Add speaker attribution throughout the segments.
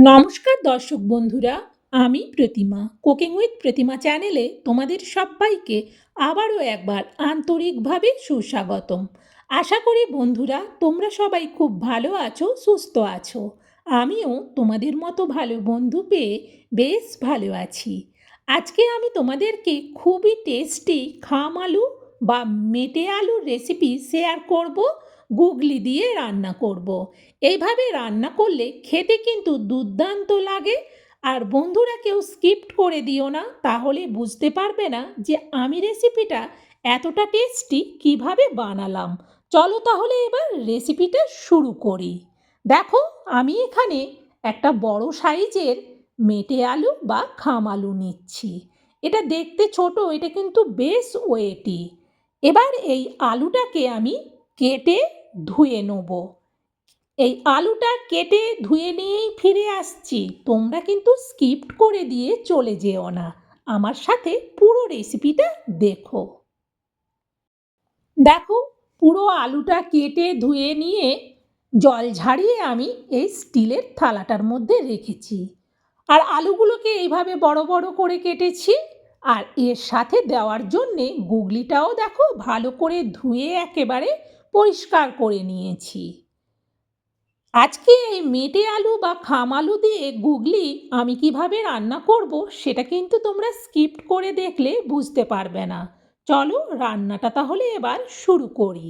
Speaker 1: নমস্কার দর্শক বন্ধুরা, আমি প্রতিমা কুকিং উইথ প্রতিমা চ্যানেলে তোমাদের সবাইকে আবারও একবার আন্তরিকভাবে সুস্বাগতম। আশা করি বন্ধুরা তোমরা সবাই খুব ভালো আছো, সুস্থ আছো। আমিও তোমাদের মতো ভালো বন্ধু পেয়ে বেশ ভালো আছি। আজকে আমি তোমাদেরকে খুবই টেস্টি খাম আলু বা মেটে আলুর রেসিপি শেয়ার করব। গুগলি দিয়ে রান্না করব। এইভাবে রান্না করলে খেতে কিন্তু দুর্দান্ত লাগে। আর বন্ধুরা কেউ স্কিপ করে দিও না, তাহলে বুঝতে পারবে না যে আমি রেসিপিটা এতটা টেস্টি কিভাবে বানালাম। চলো তাহলে এবার রেসিপিটা শুরু করি। দেখো, আমি এখানে একটা বড় সাইজের মেটে আলু বা খাম আলু নিচ্ছি। এটা দেখতে ছোট, এটা কিন্তু বেশ ওয়েটি। এবার এই আলুটাকে আমি কেটে ধুয়ে নেব। এই আলুটা কেটে ধুয়ে নিয়েই ফিরে আসছি, তোমরা কিন্তু স্কিপ করে দিয়ে চলে যেও না, আমার সাথে পুরো রেসিপিটা দেখো। দেখো, পুরো আলুটা কেটে ধুয়ে নিয়ে জল ঝারিয়ে আমি এই স্টিলের থালাটার মধ্যে রেখেছি। আর আলুগুলোকে এইভাবে বড় বড় করে কেটেছি। আর এর সাথে দেওয়ার জন্যে গুগলিটাও দেখো ভালো করে ধুয়ে একেবারে পরিষ্কার করে নিয়েছি। আজকে এই মেটে আলু বা খাম আলু দিয়ে গুগলি আমি কিভাবে রান্না করব সেটা কিন্তু তোমরা স্কিপ করে দেখলে বুঝতে পারবে না। চলো রান্নাটা তাহলে এবার শুরু করি।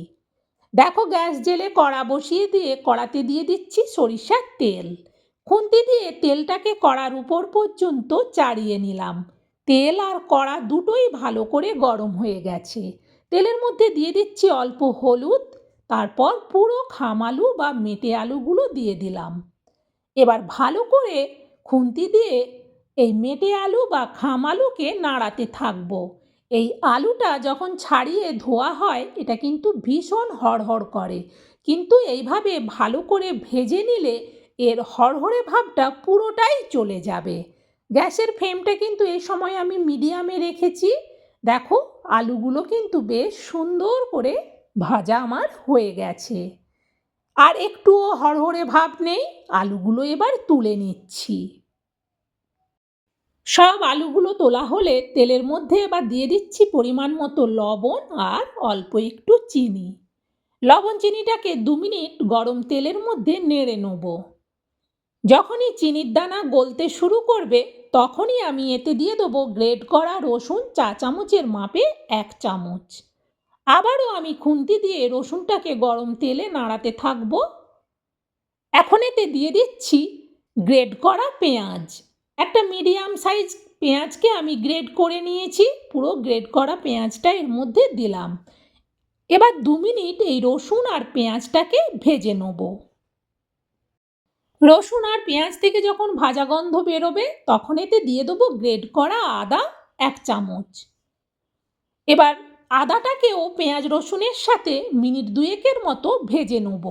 Speaker 1: দেখো, গ্যাস জেলে কড়া বসিয়ে দিয়ে কড়াতে দিয়ে দিচ্ছি সরিষার তেল। খুন্তি দিয়ে তেলটাকে কড়ার উপর পর্যন্ত চাড়িয়ে নিলাম। তেল আর কড়া দুটোই ভালো করে গরম হয়ে গেছে। তেলের মধ্যে দিয়ে দিচ্ছি অল্প হলুদ, তারপর পুরো খাম আলু বা মেটে আলুগুলো দিয়ে দিলাম। এবার ভালো করে খুন্তি দিয়ে এই মেটে আলু বা খাম আলুকে নাড়াতে থাকবো। এই আলুটা যখন ছাড়িয়ে ধোয়া হয় এটা কিন্তু ভীষণ হড়হড় করে, কিন্তু এইভাবে ভালো করে ভেজে নিলে এর হড়হড়ে ভাবটা পুরোটাই চলে যাবে। গ্যাসের ফ্লেমটা কিন্তু এই সময় আমি মিডিয়ামে রেখেছি। দেখো, আলুগুলো কিন্তু বেশ সুন্দর করে ভাজা আমার হয়ে গেছে। আর একটুও হড়হড়ে ভাব নেই। আলুগুলো এবার তুলে নিচ্ছি। সব আলুগুলো তোলা হলে তেলের মধ্যে এবার দিয়ে দিচ্ছি পরিমাণ মতো লবণ আর অল্প একটু চিনি। লবণ চিনিটাকে 2 মিনিট গরম তেলের মধ্যে নেড়ে নেব। যখনই চিনির দানা গলতে শুরু করবে তখনই আমি এতে দিয়ে দেবো গ্রেট করা রসুন, চা চামচের মাপে 1 চামচ। আবারও আমি খুন্তি দিয়ে রসুনটাকে গরম তেলে নাড়াতে থাকবো। এখন এতে দিয়ে দিচ্ছি গ্রেট করা পেঁয়াজ। একটা মিডিয়াম সাইজ পেঁয়াজকে আমি গ্রেট করে নিয়েছি, পুরো গ্রেট করা পেঁয়াজটা এর মধ্যে দিলাম। এবার 2 মিনিট এই রসুন আর পেঁয়াজটাকে ভেজে নেব। রসুন আর পেঁয়াজ থেকে যখন ভাজা গন্ধ বেরোবে তখন এতে দিয়ে দেবো গ্রেট করা আদা 1 চামচ। এবার আদাটাকেও পেঁয়াজ রসুনের সাথে মিনিট 2-এর মতো ভেজে নেব।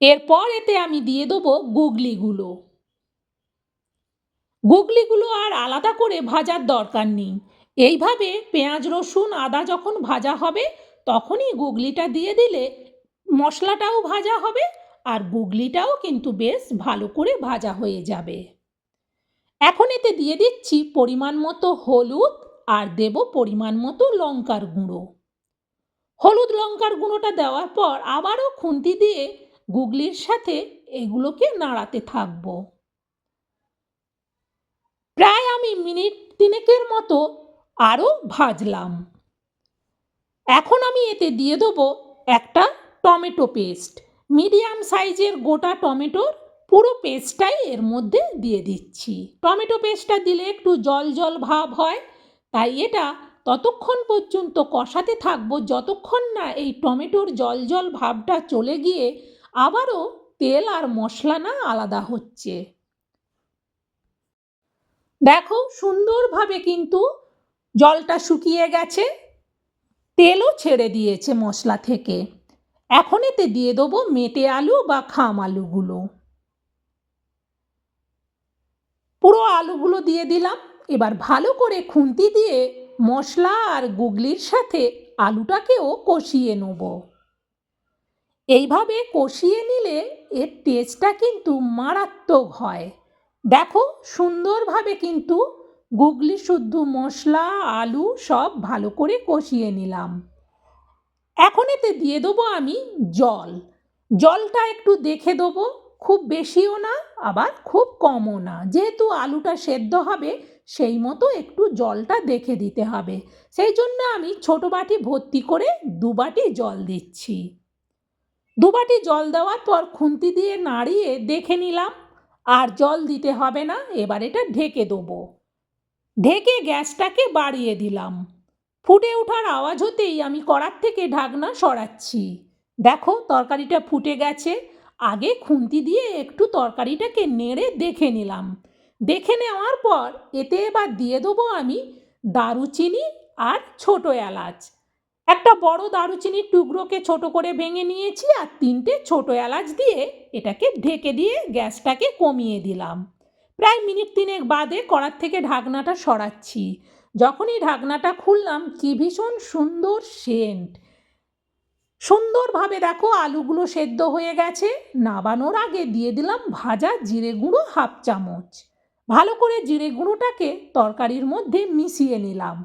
Speaker 1: এরপর এতে আমি দিয়ে দেবো গুগলিগুলো। গুগলিগুলো আর আলাদা করে ভাজার দরকার নেই। এইভাবে পেঁয়াজ রসুন আদা যখন ভাজা হবে তখনই গুগলিটা দিয়ে দিলে মশলাটাও ভাজা হবে আর গুগলিটাও কিন্তু বেশ ভালো করে ভাজা হয়ে যাবে। এখন এতে দিয়ে দিচ্ছি পরিমাণ মতো হলুদ আর দেব পরিমাণ মতো লঙ্কার গুঁড়ো। হলুদ লঙ্কার গুঁড়োটা দেওয়ার পর আবারও খুন্তি দিয়ে গুগলির সাথে এগুলোকে নাড়াতে থাকবো। প্রায় আমি মিনিট 3-এর মতো আরও ভাজলাম। এখন আমি এতে দিয়ে দেবো একটা টমেটো পেস্ট। মিডিয়াম সাইজের গোটা টমেটোর পুরো পেস্টটাই এর মধ্যে দিয়ে দিচ্ছি। টমেটো পেস্টটা দিলে একটু জল জল ভাব হয়, তাই এটা ততক্ষণ পর্যন্ত কষাতে থাকবো যতক্ষণ না এই টমেটোর জল জল ভাবটা চলে গিয়ে আবারও তেল আর মশলা না আলাদা হচ্ছে। দেখো, সুন্দরভাবে কিন্তু জলটা শুকিয়ে গেছে, তেলও ছেড়ে দিয়েছে মশলা থেকে। এখন এতে দিয়ে দেবো মেটে আলু বা খাম আলুগুলো। পুরো আলুগুলো দিয়ে দিলাম। এবার ভালো করে খুন্তি দিয়ে মশলা আর গুগলির সাথে আলুটাকেও কষিয়ে নেব। এইভাবে কষিয়ে নিলে এর টেস্টটা কিন্তু মারাত্মক হয়। দেখো সুন্দরভাবে কিন্তু গুগলি শুদ্ধ মশলা আলু সব ভালো করে কষিয়ে নিলাম। এখন এতে দিয়ে দেবো আমি জল। জলটা একটু দেখে দেবো, খুব বেশিও না আবার খুব কমও না, যেহেতু আলুটা সেদ্ধ হবে সেই মতো একটু জলটা দেখে দিতে হবে। সেই জন্য আমি ছোটো বাটি ভর্তি করে 2 বাটি জল দিচ্ছি। 2 বাটি জল দেওয়ার পর খুন্তি দিয়ে নাড়িয়ে দেখে নিলাম আর জল দিতে হবে না। এবার এটা ঢেকে দেবো। ঢেকে গ্যাসটাকে বাড়িয়ে দিলাম। ফুটে ওঠার আওয়াজ হতেই আমি কড়ার থেকে ঢাকনা সরাচ্ছি। দেখো তরকারিটা ফুটে গেছে। আগে খুন্তি দিয়ে একটু তরকারিটাকে নেড়ে দেখে নিলাম। দেখে নেওয়ার পর এতে এবার দিয়ে দেবো আমি দারুচিনি আর ছোটো এলাচ। একটা বড় দারুচিনির টুকরোকে ছোট করে ভেঙে নিয়েছি আর 3টে ছোটো এলাচ দিয়ে এটাকে ঢেকে দিয়ে গ্যাসটাকে কমিয়ে দিলাম। প্রায় মিনিট 3 বাদে কড়ার থেকে ঢাকনাটা সরাচ্ছি। যখনই ঢাকনাটা খুললাম কি ভীষণ সুন্দর সেন্ট। সুন্দরভাবে দেখো আলুগুলো সেদ্ধ হয়ে গেছে। নাবানোর আগে দিয়ে দিলাম ভাজা জিরে গুঁড়ো 1/2 চামচ। ভালো করে জিরে গুঁড়োটাকে তরকারির মধ্যে মিশিয়ে নিলাম।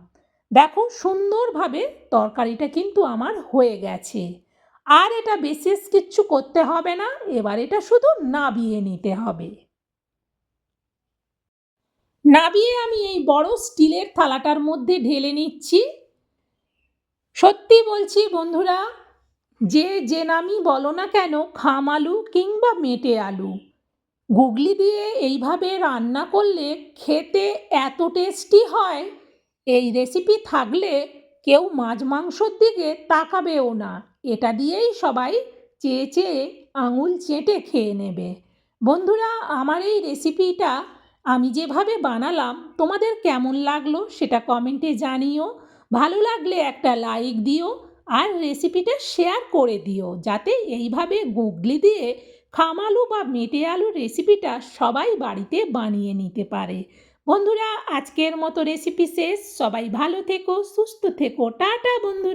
Speaker 1: দেখো সুন্দরভাবে তরকারিটা কিন্তু আমার হয়ে গেছে। আর এটা বিশেষ কিচ্ছু করতে হবে না, এবার এটা শুধু নাবিয়ে নিতে হবে। নাবিয়ে আমি এই বড় স্টিলের থালাটার মধ্যে ঢেলে নিচ্ছি। সত্যি বলছি বন্ধুরা, যে নামই বলো না কেন, খাম আলু কিংবা মেটে আলু গুগলি দিয়ে এইভাবে রান্না করলে খেতে এত টেস্টি হয়, এই রেসিপি থাকলে কেউ মাছ মাংসর দিকে তাকাবেও না। এটা দিয়েই সবাই চেয়ে চেয়ে আঙুল চেটে খেয়ে নেবে। বন্ধুরা, আমার এই রেসিপিটা আমি যেভাবে বানালাম তোমাদের কেমন লাগলো সেটা কমেন্টে জানিও। ভালো লাগলে একটা লাইক দিও আর রেসিপিটা শেয়ার করে দিও, যাতে এইভাবে গুগলি দিয়ে খাম আলু বা মেটে আলুর রেসিপিটা সবাই বাড়িতে বানিয়ে নিতে পারে। বন্ধুরা, আজকের মতো রেসিপি শেষ। সবাই ভালো থেকো, সুস্থ থেকো। টাটা বন্ধুরা।